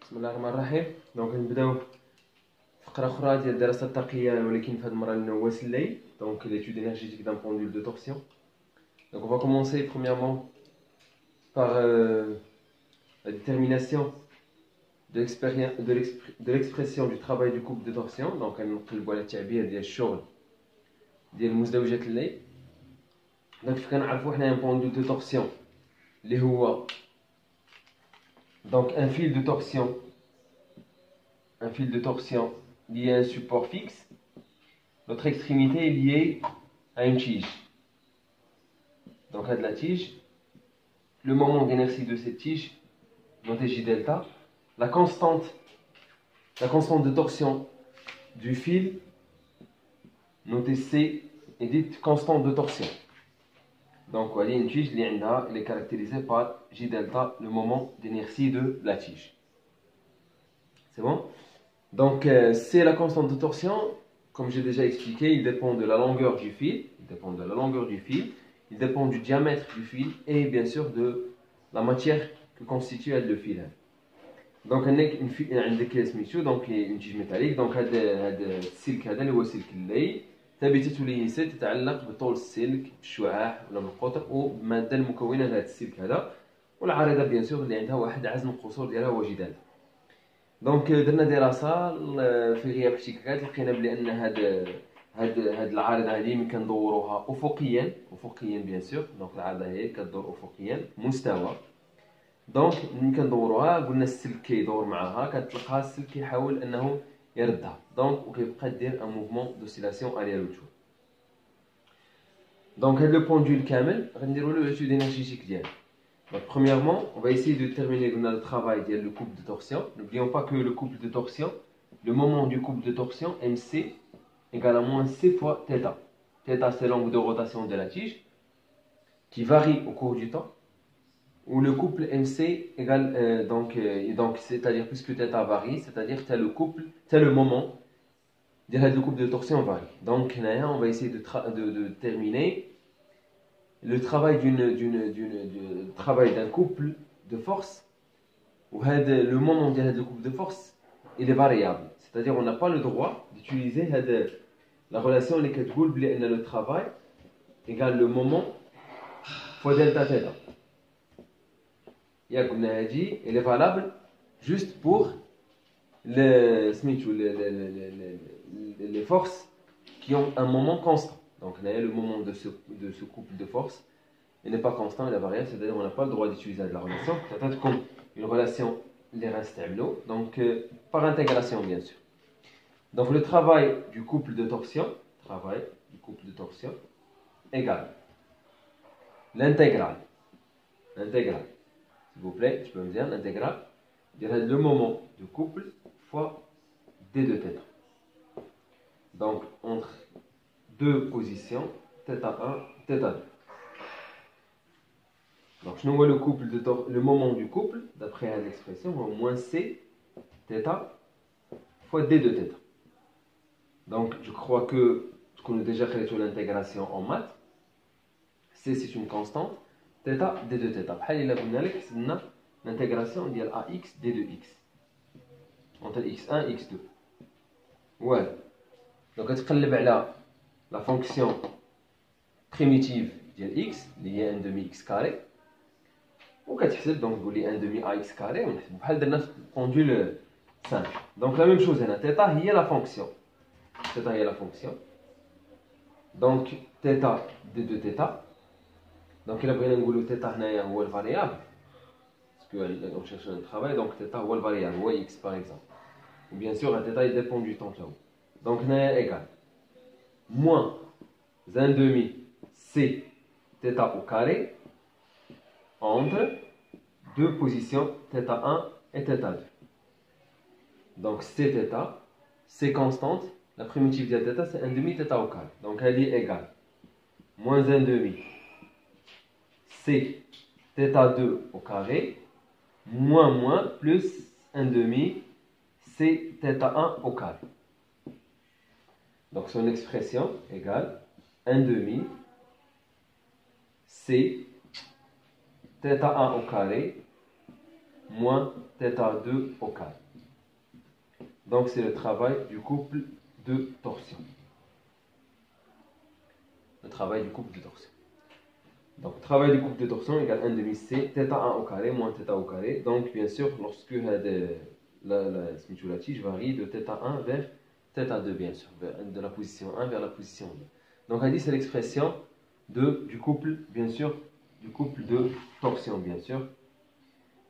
بسم الله الرحمن الرحيم. دونك نبداو فقره اخرى ديال الدراسه الطاقيه ولكن في هذه المره نواس الليل. دونك l'étude énergétique d'un pendule de torsion. Donc on va commencer premièrement par la détermination de l'expression du travail du couple de torsion. Donc نقلبوا على التعبير ديال الشغل ديال مزدوجات الليل. دونك كنعرفوا حنا un pendule de torsion اللي هو donc un fil de torsion lié à un support fixe. L'autre extrémité est liée à une tige. Donc à de la tige, le moment d'inertie de cette tige, notée J delta, la constante de torsion du fil, notée C, est dite constante de torsion. Donc voilà, une tige, elle est caractérisée par J delta, le moment d'inertie de la tige. C'est bon? Donc c'est la constante de torsion. Comme j'ai déjà expliqué, il dépend de la longueur du fil, il dépend du diamètre du fil et bien sûr de la matière que constitue le fil. Donc donc une tige métallique. Donc هذا السلك هذا اللي هو سلك الليل ثابته ليست تتعلق بطول السلك بالشعاع ولا بالقطر وبماده المكونه لهذا السلك هذا، والعارضه بيان سور اللي عندها واحد عزم القصور ديالها هو جدال. دونك درنا دراسه في غياب احتكاكات لقينا بان هاد العارضه هذه يمكن ندوروها افقيا بيان سور. دونك العارضه هي كدور افقيا مستوى. دونك يمكن ندوروها، قلنا السلك كيدور معاها، كتطلقها السلك كيحاول انه يردها. دونك وكيبقى دير ان موفمون دوسيلاسيون اريال وتور. دونك هاد لو بوندول كامل غنديروا له l'étude énergétique ديالو. Donc, premièrement, on va essayer de déterminer le travail du couple de torsion. N'oublions pas que le couple de torsion, le moment du couple de torsion, MC, égale à moins C fois θ. θ, c'est l'angle de rotation de la tige, qui varie au cours du temps, où le couple MC égale, donc c'est-à-dire puisque θ varie, c'est-à-dire que le moment le couple de torsion varie. Donc, on va essayer de déterminer le travail d'un couple de force, où le moment du couple de force il est variable, c'est-à-dire on n'a pas le droit d'utiliser la relation اللي كتقول بلي ان le travail égale le moment fois delta θ. ياك قلنا هادي elle est valable juste pour les forces qui ont un moment constant. Donc le moment de ce couple de forces il n'est pas constant, il est variable, c'est-à-dire qu'on n'a pas le droit d'utiliser de la relation. C'est comme une relation les restes donc par intégration bien sûr. Donc le travail du couple de torsion égale l'intégrale. S'il vous plaît, tu peux me dire l'intégrale le moment du couple fois d de θ. Donc entre deux positions, θ1, θ2. Donc je nous vois le moment du couple, d'après l'expression, moins C, θ, fois d de θ. Donc je crois que ce qu'on a déjà créé sur l'intégration en maths, C c'est une constante, θ, d de θ. Après il a donné l'intégration de AX, d de X. Entre X1 et X2. Ouais. Donc tu peux la fonction primitive de x, qui est 1 demi x carré, ou tu peux donc 1 demi ax carré, on va faire le pendule simple. Donc la même chose, θ est la fonction. Donc θ d de θ. Donc il a besoin de θ est le variable, parce qu'on cherche un travail, donc θ est le variable, ou x par exemple. Ou bien sûr, θ il dépend du temps là-haut. Donc est égal moins 1 demi c θ au carré entre deux positions θ1 et θ2. Donc c θ, c'est constante, la primitive de θ c'est 1 demi θ au carré. Donc elle est égale moins 1 demi c θ2 au carré moins plus 1 demi c θ1 au carré. Donc son expression égale 1 demi c θ1 au carré moins θ2 au carré. Donc c'est le travail du couple de torsion. Le travail du couple de torsion. Donc le travail du couple de torsion égale 1 demi C θ1 au carré moins θ au carré. Donc bien sûr, lorsque la tige varie de θ1 vers θ2, bien sûr, de la position 1 vers la position 2. Donc c'est l'expression du couple, bien sûr, du couple de torsion, bien sûr.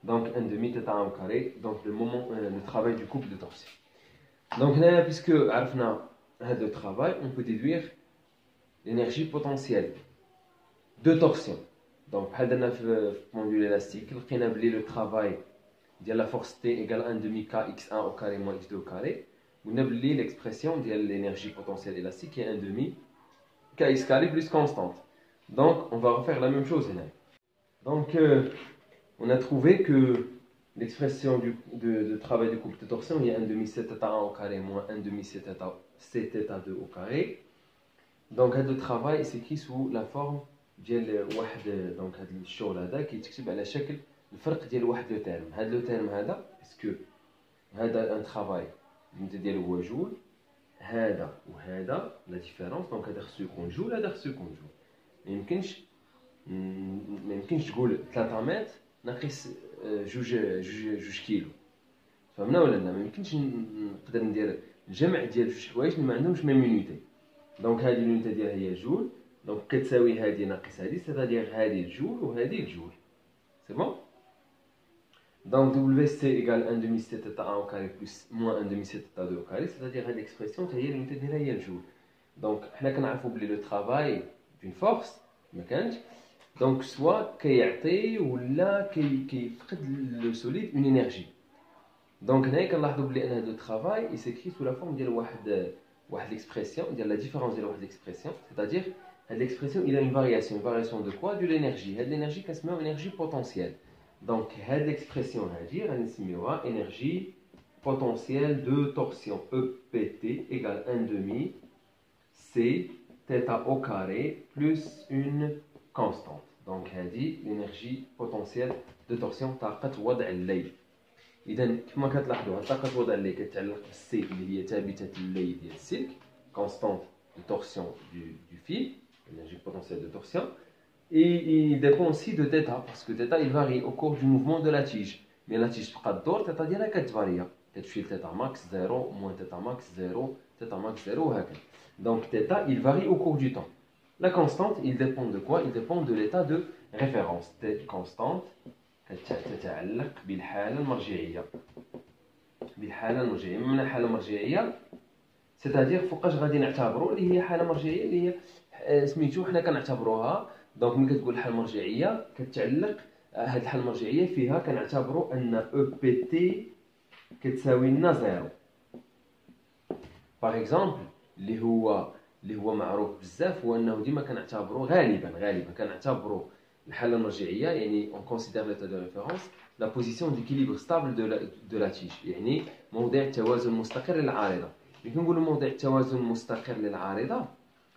Donc 1 demi θ1 au carré, donc le travail du couple de torsion. Donc là, puisque on a le travail, on peut déduire l'énergie potentielle de torsion. Donc, dans le pendule élastique, le travail de la force T égale 1 demi kx1 au carré moins x2 au carré. On a l'expression de l'énergie potentielle élastique qui est 1 demi kx carré plus constante. Donc, on va refaire la même chose. Donc, on a trouvé que l'expression de travail du couple de torsion est 1 demi cθ1 au carré moins 1 demi cθ2 au carré. Donc, le travail s'écrit sous la forme ديال واحد دونك هذا الشغل هذا كيتكتب على شكل الفرق ديال واحد لو تيرم. هذا لو تيرم هذا باسكو هذا ان ترافاي ديالو هو جول، هذا وهذا لا ديفيرونس. دونك هذا خصو يكون جول، هذا خصو يكون جول. ما يمكنش تقول 3 متر ناقص جوج كيلو. فهمنا ولا لا؟ ما يمكنش نقدر ندير الجمع ديال جوج حوايج اللي ما عندهمش ميم يونيتي. دونك هذه اليونيتي ديالها هي جول، donc كتساوي هذه ناقص هذه، c'est-à-dire هذه الجول وهذه الجول. C'est bon? Donc WC égale 1 demi cθ1 au carré plus moins 1 demi cθ2 au carré, c'est-à-dire هذه l'expression هي اليونيتي ديالها هي الجول. Donc حنا كنعرفوا بلي لو travail d'une force ما كانش donc soit كيعطي ولا كيفقد لو سوليد une énergie. Donc هنايا كنلاحظوا بلي ان هذا لو travail il s'écrit sous la forme ديال واحد l'expression ديال la différence ديال واحد l'expression, c'est-à-dire l'expression il a une variation de quoi? De l'énergie. L'énergie qui s'appelle énergie potentielle. Donc l'expression c'est énergie potentielle de torsion EPT égale 1 demi C θ au carré plus une constante. Donc l'énergie potentielle de torsion طاقة وضع اللي. إذا كما كتلاحظوا طاقة وضع اللي كتعلق بالسي اللي هي ثابتة اللي ديال السلك constante de torsion du fil, l'énergie potentielle de torsion, et il dépend aussi de θ, parce que θ il varie au cours du mouvement de la tige. Mais la tige تبقى تدور θ ديالها كتفاريا، كتمشي لθ max 0 moins θ max 0 θ max 0 وهكذا. Donc θ il varie au cours du temps. La constante il dépend de quoi? Il dépend de l'état de référence. T constante تتعلق بالحالة المرجعية. بالحالة المرجعية. من الحالة المرجعية c'est-à-dire فوقاش غادي نعتبروا اللي هي حاله مرجعيه اللي هي سميتو حنا كنعتبروها. دونك ملي كتقول الحاله المرجعيه كتعلق هاد الحاله المرجعيه فيها كنعتبروا ان او بي تي كتساوي لنا زيرو. باغ اكزومبل اللي هو معروف بزاف هو انه ديما كنعتبروا غالبا كنعتبروا الحاله المرجعيه يعني اون كونسيدير ليتا دو ريفيرونس لا بوزيسيون ديكيليبر ستابل دو لا تيج، يعني موضع التوازن المستقر للعارضه. ملي كنقولوا موضع التوازن المستقر للعارضه،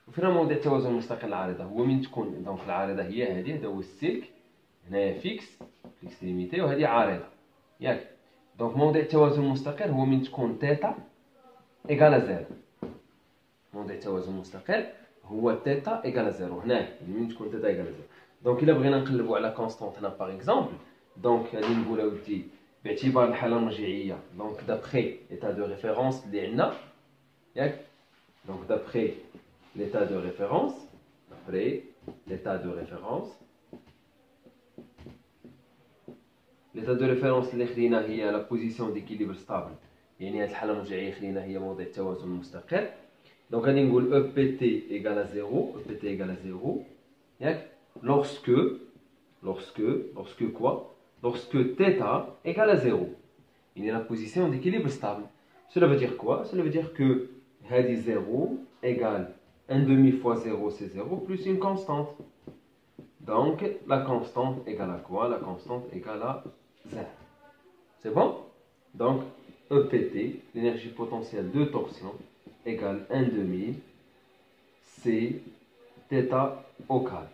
وفين موضع التوازن المستقر للعارضه هو من تكون دونك العارضه هي هذه، هذا هو السلك هنايا فيكس ليميتي وهذه عارضه ياك. دونك موضع التوازن المستقر هو من تكون تيتا ايكال زيرو. موضع التوازن المستقر هو تيتا ايكال زيرو هنايا من تكون تيتا ايكال زيرو. دونك الا بغينا نقلبوا على كونستانت هنا باغ اكزومبل، دونك غادي نقولوا ودي باعتبار الحاله المرجعيه دونك دابخي ايتا دو ريفيرونس اللي عندنا ياك. Donc d'après l'état de référence, l'état de référence اللي خدينا هي la position d'équilibre stable، يعني هاد الحالة المرجعية خدينا هي موضع التوازن المستقر. Donc غادي نقول EPT égale à 0, EPT égale à 0 ياك lorsque quoi? Lorsque θ égale à 0. Il y a la position d'équilibre stable. Cela veut dire quoi? Cela veut dire que هذه 0 égale 1 demi fois 0 c'est 0 plus une constante. Donc la constante égale à quoi? La constante égale à 0. C'est bon? Donc EPT, l'énergie potentielle de torsion, égale 1 demi C θ au carré.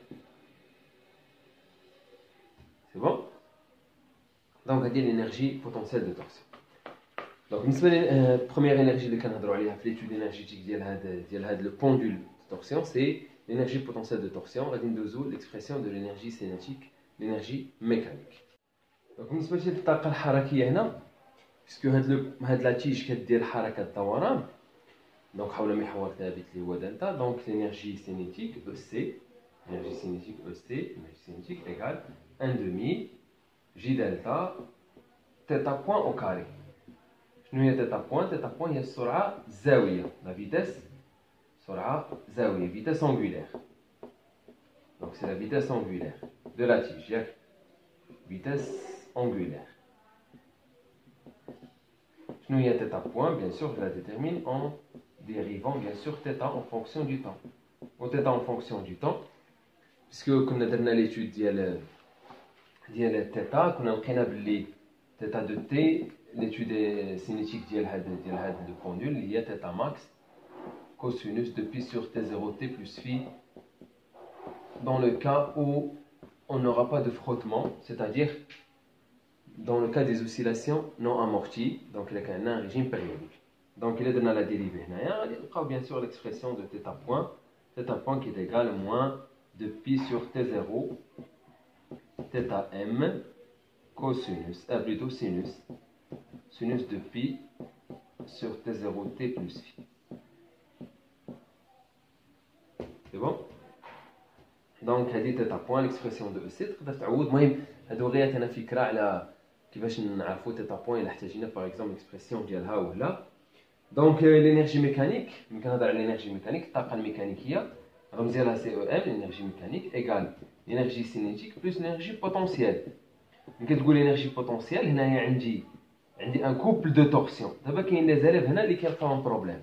C'est bon? دونك هذه l'énergie potentielle de torsion. Donc بالنسبه première énergie اللي كنهضروا عليها في l'étude énergétique ديال هذا le pendule de torsion, c'est l'énergie potentielle de torsion. غادي ندوزو l'expression de l'énergie cinétique, l'énergie mécanique. Donc بالنسبه للطاقه الحركيه هنا، باسكو هاد لا تيج كدير حركه الدوران دونك حول محور ثابت اللي هو دلتا. دونك l'énergie cinétique EC, l'énergie cinétique EC, l'énergie cinétique égale 1 demi J delta θ point au carré. شنو هي θ point؟ θ point هي السرعة الزاوية، la vitesse سرعة زاوية، vitesse angulaire. Donc c'est la vitesse angulaire de la tige, ياك؟ vitesse angulaire. شنو هي θ point؟ Bien sûr, je la détermine en dérivant bien sûr θ en fonction du temps. Ou θ en fonction du temps, puisque كنا درنا l'étude ديال θ كنا لقينا باللي θ de t l'étude cinétique ديال هاد le pendule اللي هي θ max cosinus de pi sur t0 t plus phi dans le cas où on n'aura pas de frottement, c'est-à-dire dans le cas des oscillations non amorties, donc il y a un régime périodique. Donc il est donné la dérivée. Il y a bien sûr l'expression de θ point qui est égal à moins de pi sur t0 θm cosinus, plutôt sinus de pi sur t0 t plus phi. C'est bon? Donc هذه θ point l'expression de EC تقدر تعوض. المهم هادو غير عطينا فكره على كيفاش نعرفوا θ point الا احتاجينا باغ اكزومبل اكسبرسيون ديالها ولا. دونك لينيرجي ميكانيك، ملي كنهضر على لينيرجي ميكانيك الطاقه الميكانيكيه الرمز ديالها سي او ام، لينيرجي ميكانيك ايكال لينيرجي سينيتيك بلس لينيرجي بوتونسييل. ملي كتقول لينيرجي بوتونسييل هنايا عندي ان كوبل دو تورسيون. دابا كاين لي زاليف هنا اللي كيلقاوهم بروبليم،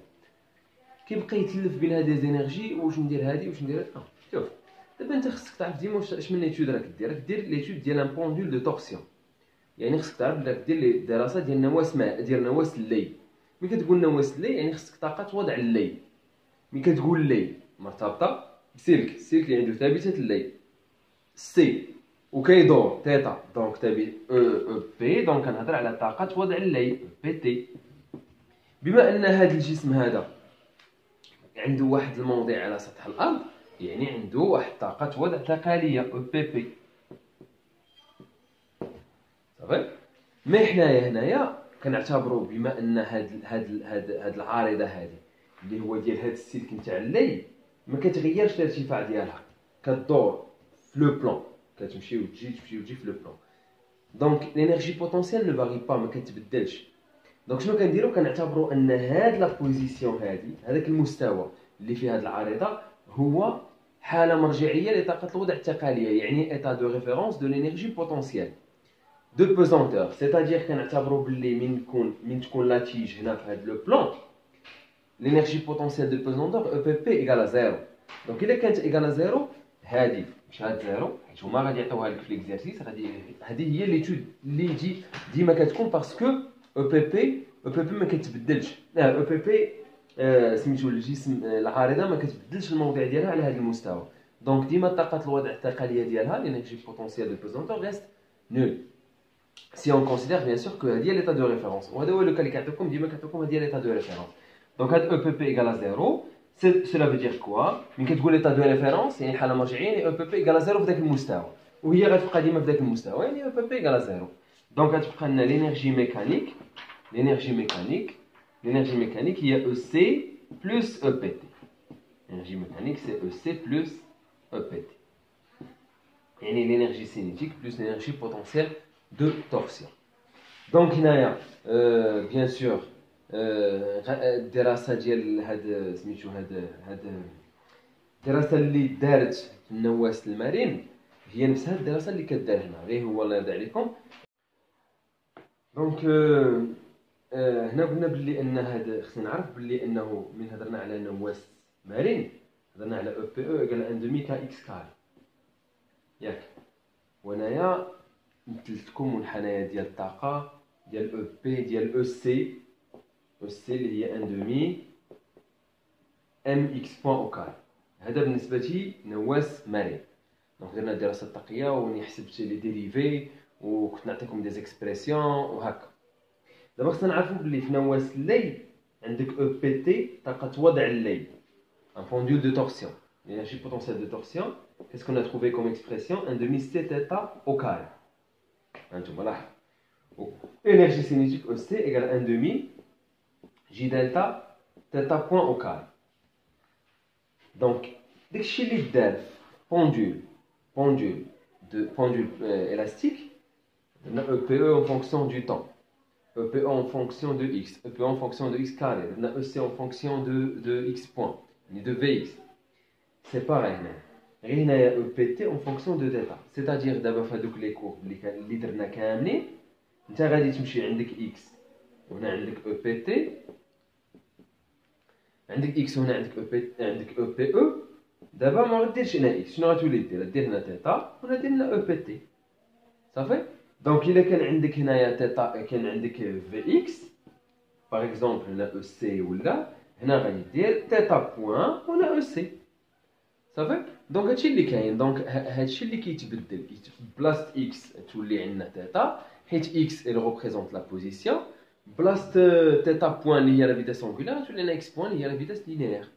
كيبقى يتلف بين هاد لي زينيرجي، واش ندير هادي واش ندير شوف دابا انت خصك تعرف ديما اش من ليتود راك دير ليتود ديال ان بوندول دو تورسيون. يعني خصك تعرف بلي دير لي دراسه ديال نواة ماء، ديال نواة اللي. ملي كتقول نواة اللي يعني خصك طاقه وضع اللي. ملي كتقول اللي مرتبطه بسلك، السلك اللي عنده ثابته اللي سي وكيدور ثيتا، دونك تابع او بي، دونك كنهضر على طاقه وضع اللي بي تي. بما ان هذا الجسم هذا عنده واحد الموضع على سطح الارض، يعني عنده واحد طاقه وضع ثقاليه او بي بي. صافي. مي حنايا هنايا كنعتبروا بما ان هاد العارضه هذه اللي هو ديال هاد السلك نتاع اللي ما كتغيرش الارتفاع ديالها، كدور في لو بلان، كتمشي وتجي تمشي وتجي في لو بلان. دونك لينيرجي بوتونسيال نو فاري با، ما كتبدلش. دونك شنو كنديرو؟ كنعتبروا ان هاد لا بوزيسيون هذاك المستوى اللي فيه هاد العارضه هو حاله مرجعيه لطاقه الوضع الثقاليه، يعني ايتا دو ريفيرونس دو لينيرجي بوتونسيال دو بيزونتور. سيتادير كنعتبروا باللي من تكون لا تيج هنا في هاد لو بلان لينيرجي بوتونسيال دو بيزونتور او بي بي ايكال زيرو. دونك الا كانت ايكال زيرو هادي مشات زيرو، حيت هما غادي يعطيوها لك في ليكزارسيس. هذه هي ليتود اللي ديما كتكون باسكو او بي بي ما كتبدلش. او بي بي سميتو الجسم العارضه ما كتبدلش الموضع ديالها على هذا المستوى. دونك ديما طاقه الوضع الثقاليه ديالها لينيرجي بوتونسيال دو بيزونتور ريست نول. Si on considère bien sûr que هذه l'état de référence، وهذا هو لو كان اللي كيعطيكم ديما كيعطيكم هذه l'état de référence. دونك هاد او بي بي ايكال زيرو، cela veut dire quoi؟ ملي كتقول l'état de référence يعني حاله مرجعيه، يعني او بي بي ايكال زيرو في ذاك المستوى، وهي غتبقى ديما في ذاك المستوى، يعني او بي بي ايكال زيرو. دونك غتبقى لنا l'énergie mécanique هي او سي بلس او بي تي. l'énergie mécanique c'est او سي بلس او بي تي، يعني l'énergie cinétique plus l'énergie potentielle de torsion. Donc هنايا bien sûr الدراسه ديال هاد سميتو هاد الدراسه اللي دارت في النواة المارين هي نفسها الدراسه اللي كدار هنا، غير هو الله يرضي عليكم. دونك هنا قلنا باللي ان هذا خصنا نعرف باللي انه من هضرنا على نواة مارين هضرنا على او بي او ايكال ان دومي كا اكس كار، ياك؟ وهنايا مثلتكم منحنيات ديال الطاقه ديال او بي ديال او سي اللي هي ان دومي ام اكس بوان او كار. هذا بالنسبه لي نواة مارين. دونك درنا الدراسه الطاقيه وني حسبت لي ديريفي وكنت نعطيكم دي زيكسبرسيون وهكا. دابا خصنا نعرفوا بلي في نواة الليل عندك او بي تي طاقه وضع الليل un pendule de torsion. L'énergie potentielle de torsion, qu'est-ce qu'on a trouvé comme expression? 1 demi c θ au carré. Voilà. Énergie cinétique EC égale 1 demi J delta θ point au carré. Donc, dès que chez les delphes, pendule élastique, on a EPE en fonction du temps, EPE en fonction de x, EPE en fonction de x carré, on a EC en fonction de x point, de Vx. C'est pareil. Il y a EPT en fonction de θ. C'est-à-dire, d'abord, dans les courbes, les درنا كاملين انت غادي تمشي عندك x وهنا عندك EPT عندك x وهنا عندك EPE دابا ما غديرش هنا x شنو غتولي دير هنا θ وهنا دير لنا EPT صافي. دونك الا كان عندك هنايا θ كان عندك Vx باغ اكزومبل هنا EC ولا هنا غادي دير θ بوين وهنا EC صافي. دونك هادشي اللي كاين. دونك هادشي اللي كيتبدل بلاصه اكس تولي عندنا θ حيت اكس elle représente la position بلاصه θ بوين اللي هي لا فيتاس انغولار تولي لنا اكس بوين اللي هي لا فيتاس لينيير.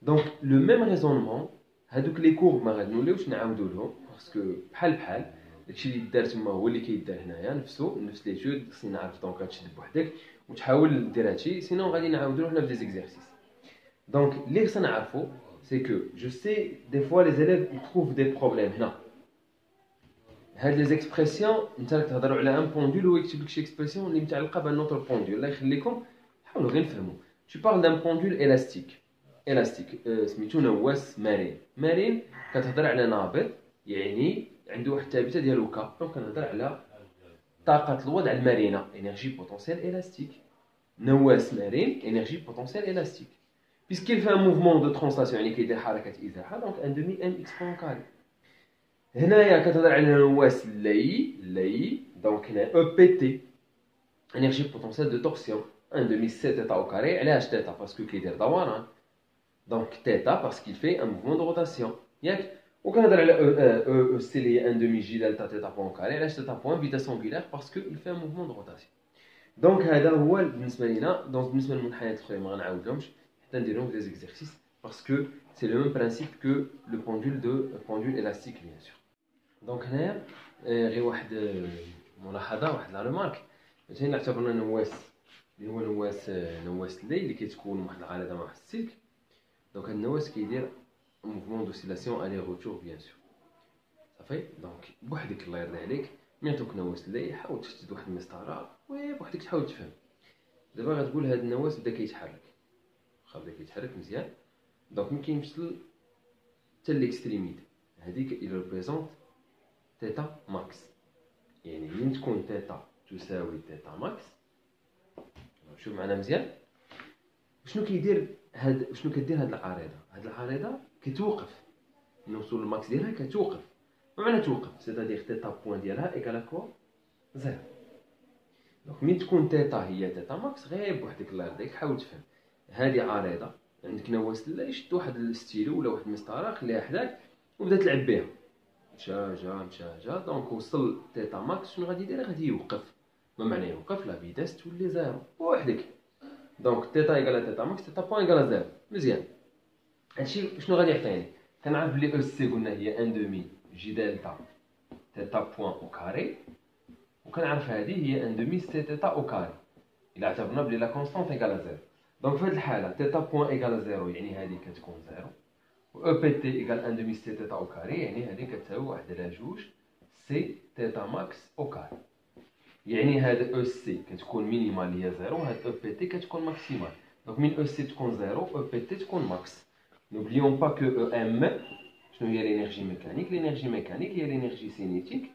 دونك لو ميم ريزونمون هادوك لي كورب ما غنوليوش نعاودو لهم باسكو بحال داكشي اللي دار تما هو اللي كيدار هنايا نفس لي جود. خصني نعرف دونك هادشي بوحدك وتحاول دير هادشي سينو غادي نعاودو حنا في دي زيكزارسيس. دونك اللي خصنا نعرفو c'est que je sais des fois les élèves ils trouvent des problèmes هنا. هاد لي زيكسبرسيون انت راك تهضروا على ان بوندول ويكتب لك شي اكسبرسيون اللي متعلقه بان نوتر بوندول. الله يخليكم حاولوا غير نفهموا. tu parles d'un pendule élastique سميتو نواس مارين كتهضر على نابض يعني عنده واحد الثابته ديالو كا. دونك كنهضر على طاقه الوضع المرنه énergie potentielle élastique. نواس مارين énergie potentielle élastique puisqu'il fait un mouvement de translation يعني كيدير حركه ازاحه. دونك 1 demi mx point carré. هنايا كتهضر على نواس اللي دونك هنا او بي تي énergie potentielle de torsion 1 demi c θ au carré. علاش θ باسكو كيدير دوران دونك θ parce qu'il fait un mouvement de rotation ياك. وكنهضر على او سي اللي هي 1 demi j delta θ point au carré. علاش θ point vitesse angulaire parce que il fait un mouvement de rotation. دونك هذا هو بالنسبه لينا. دونك بالنسبه للمنحنيات الاخرين ما غنعاودهمش حتى نديرهم في des exercices parce que c'est le même principe que le pendule élastique bien sûr. دونك هنايا غير واحد ملاحظه واحد لا ريمارك. مثلا اعتبرنا نواس اللي هو نواس الليل اللي كتكون واحد العلاقه مع واحد السلك. دونك هاد النواس كيدير موفمون دوسيلاسيون الي روتور بيان سور صافي. دونك بوحدك الله يرضي عليك ملي نعطوك نواس الليل حاول تشد واحد المسطره وبوحدك تحاول تفهم. دابا غتقول هاد النواس بدا كيتحرك بدا كيتحرك مزيان. دونك ملي كيوصل حتى ليكستريميتي هذيك il représente θ ماكس. يعني ملي تكون θ تساوي θ ماكس شوف معنا مزيان شنو كدير هاد العريضه كتوقف نوصل للماكس ديالها كتوقف. ما معنى توقف؟ سيتادير θ بوين ديالها ايكال كوا زيرو. دونك ملي تكون θ هي θ ماكس غير بوحدك الله يرضيك حاول تفهم. هذه عريضه عندك نواس الليل شد واحد الستيلو ولا واحد المسطره خليها حداك وبدا تلعب بها مشى جا. دونك وصل θ ماكس شنو غادي يدير؟ غادي يوقف. ما معنى يوقف؟ لا فيتاس تولي زيرو بوحدك. دونك θ ايكال θ ماكس θ بوين ايكال زيرو. مزيان هادشي شنو غادي يعطيني؟ كنعرف بلي او سي قلنا هي 1 دومي جي دلتا θ بوين او كاري وكنعرف هذه هي 1 دومي سي θ او كاري الا اعتبرنا بلي لا كونستانت ايكال زيرو. دونك في هذه الحاله θ بوين ايكال زيرو يعني هذه كتكون زيرو و او بي تي ايكال 1 دومي سي θ او كاري يعني هذه كتساوي 1 على 2 سي θ ماكس او كاري. يعني هذا او سي كتكون مينيمال اللي هي زيرو هاد او بي تي كتكون ماكسيمال. دونك من او سي تكون زيرو او بي تي تكون ماكس. نوبليون با كو او ام شنو هي لينيرجي ميكانيك؟ لينيرجي ميكانيك هي لينيرجي سينيتيك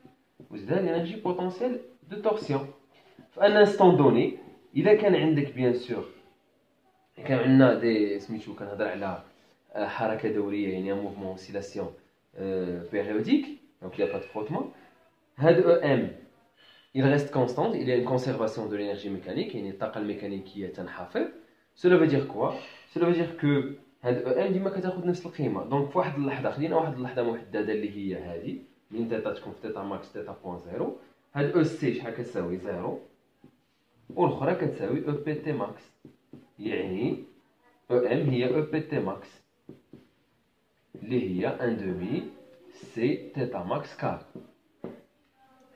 وزدها لينيرجي بوتونسيال دو تورسيون. في ان انستون دوني اذا كان عندك بيان سور كان عندنا دي سميتو كنهضر على حركه دوريه يعني موفمون اوسيلاسيون بيريوديك دونك il y a pas de frottement. هاد او ام il reste constant, il y a une conservation de l'énergie mécanique يعني الطاقه الميكانيكيه تنحافظ. cela veut dire quoi? cela veut dire que هاد او ام ديما كتاخذ نفس القيمه. دونك في واحد اللحظه خلينا واحد اللحظه محدده اللي هي هذه من تيتا تكون في تيتا ماكس تيتا بوين زيرو هاد او سي شحال كتساوي 0 والاخرى كتساوي او بي تي ماكس، يعني او ام هي او بي تي ماكس اللي هي 1 دومي سي تيتا ماكس كار.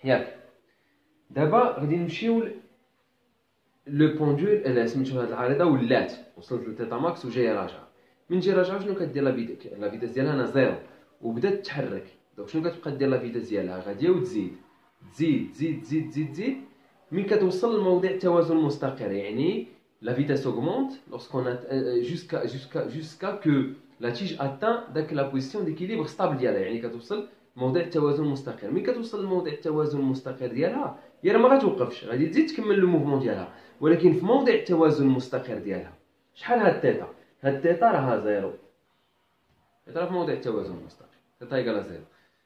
ياك دابا غادي نمشيو لو بوندول سميتو هاد العارضه ولات وصلت لتيتا ماكس وجايه راجعه. من جايه راجعه شنو كدير لا فيتاس ديالها انا زيرو وبدات تحرك. دونك شنو كتبقى دير لا فيتاس ديالها غاديه وتزيد تزيد تزيد تزيد تزيد تزيد من كتوصل لموضع التوازن المستقر. يعني la vitesse augmente lorsqu'on a jusqu'à que la tige atteint la position d'équilibre stable ديالها. يعني كتوصل لموضع التوازن المستقر. من كتوصل لموضع التوازن المستقر ديالها هي ما غتوقفش، غادي تزيد تكمل لو موفمون ديالها، ولكن في موضع التوازن المستقر ديالها شحال هاد التيتا؟ هاد التيتا راها زيرو، تيتا في موضع التوازن المستقر، تيتا ايكال زيرو.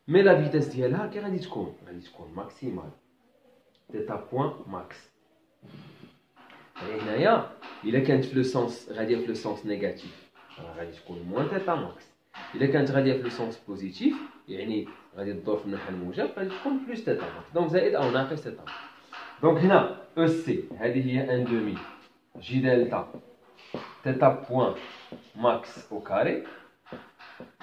مي لا فيتاس ديالها كي غادي تكون ماكسيمال تيتا بوان ماكس. يعني هنايا الا كانت في لو سونس غاديه في لو سونس نيجاتيف غادي تكون موان تيتا ماكس، الا كانت غاديه في لو سونس بوزيتيف يعني غادي تدور في الناحيه الموجب غادي تكون بلوس تيتا ماكس، دونك زائد او ناقص تيتا ماكس. دونك هنا او سي هذه هي 1 دومي جي دلتا تيتا بوان ماكس او كاري،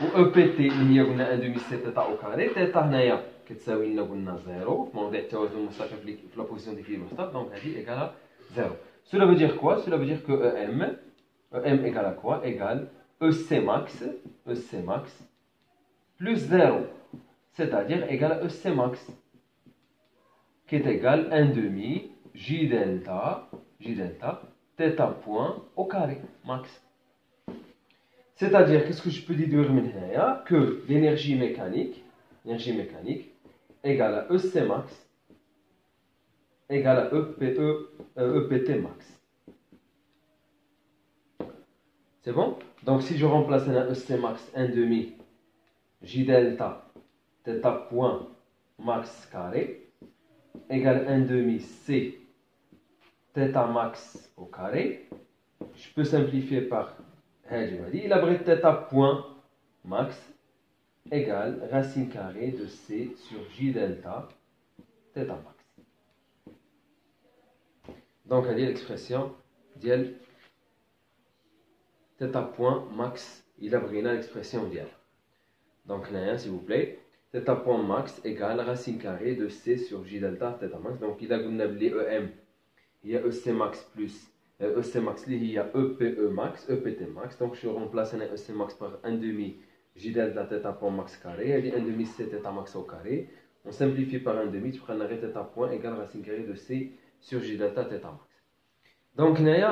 و او بي تي اللي هي قلنا 1 دومي سي تيتا او كاري. تيتا هنايا كتساوي لنا قلنا زيرو في موضع التوازن المستقر في لا بوزيسيون ديكيليبر ستاب، دونك هذه ايكالا زيرو. Cela veut dire quoi? Cela veut dire que EM égale à quoi? Égale EC max plus 0, c'est-à-dire égale à EC max, qui est égal à 1 demi J delta, θ point au carré max. C'est-à-dire, qu'est-ce que je peux déduire maintenant? Que l'énergie mécanique égale à EC max égale à EPT max. C'est bon? Donc si je remplace un EC max 1 demi J delta θ point max carré égale 1 demi C θ max au carré, je peux simplifier par il a pris θ point max égale racine carrée de C sur J delta θ max. Donc, on a l'expression d'IL θ point max, il a pris l'expression d'IL. Donc, là, s'il vous plaît, θ point max égale racine carrée de C sur J delta θ max. Donc, il a gagné EM, il y a EC max plus EC max, il y a EPE max, EPT max. Donc, je remplace un EC max par 1 demi J delta θ point max carré, il y a 1 demi C θ max au carré. On simplifie par 1 demi, tu prends l'arrêt θ point égale racine carrée de C sur J delta θ max. Donc هنايا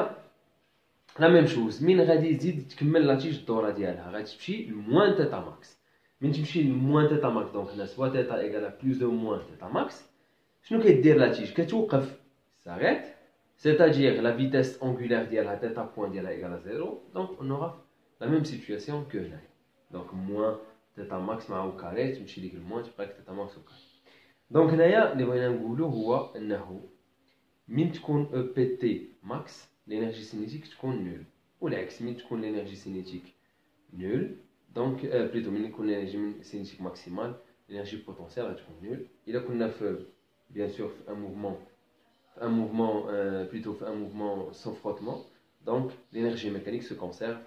la même chose. من غادي يزيد تكمل لا تيج الدوره ديالها غادي تمشي لموان تيتا ماكس. من تمشي لموان تيتا ماكس دونك هنا سوا تيتا ايكال بلوس دو موان تيتا ماكس، شنو كيدير لا تيج؟ كتوقف ساريت، c'est-à-dire la vitesse angulaire ديالها تيتا بوان ديالها ايكال زيرو. دونك on aura la même situation que هنايا. دونك موان تيتا ماكس مع او كاري تمشي ليك الموان تبقى لك تيتا ماكس او كاري. دونك هنايا اللي بغينا نقولو هو انه من تكون او بي تي ماكس l'énergie cinétique تكون نول، والعكس من تكون l'énergie cinétique نول دونك بليتو من يكون l'énergie cinétique maximale l'énergie potentielle غتكون نول. إلا كنا في bien sûr في un mouvement sans frottement, donc l'énergie mécanique se conserve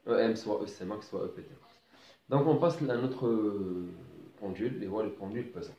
EM soit EC max soit EPT max. Donc on passe à notre pendule, et voilà le pendule pesant.